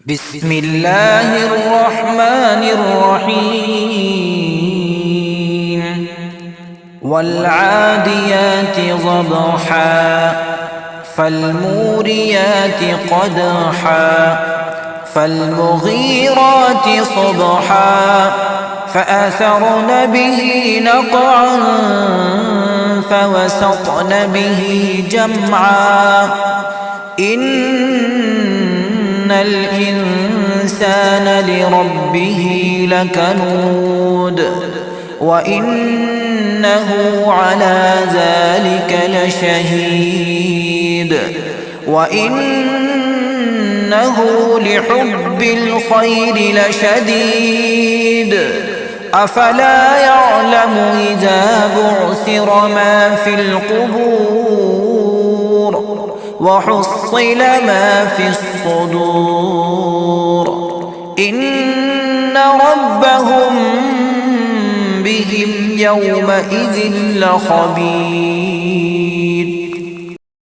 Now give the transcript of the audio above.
بسم الله الرحمن الرحيم والعاديات ضبحا فالموريات قدحا فالمغيرات صبحا فأثرن به نقعا فوسطن به جمعا إن الإنسان لربه لكنود وإنه على ذلك لشهيد وإنه لحب الخير لشديد أفلا يعلم إذا بعثر ما في القبور وحصل ما في الصدور إن ربهم بهم يومئذ لخبير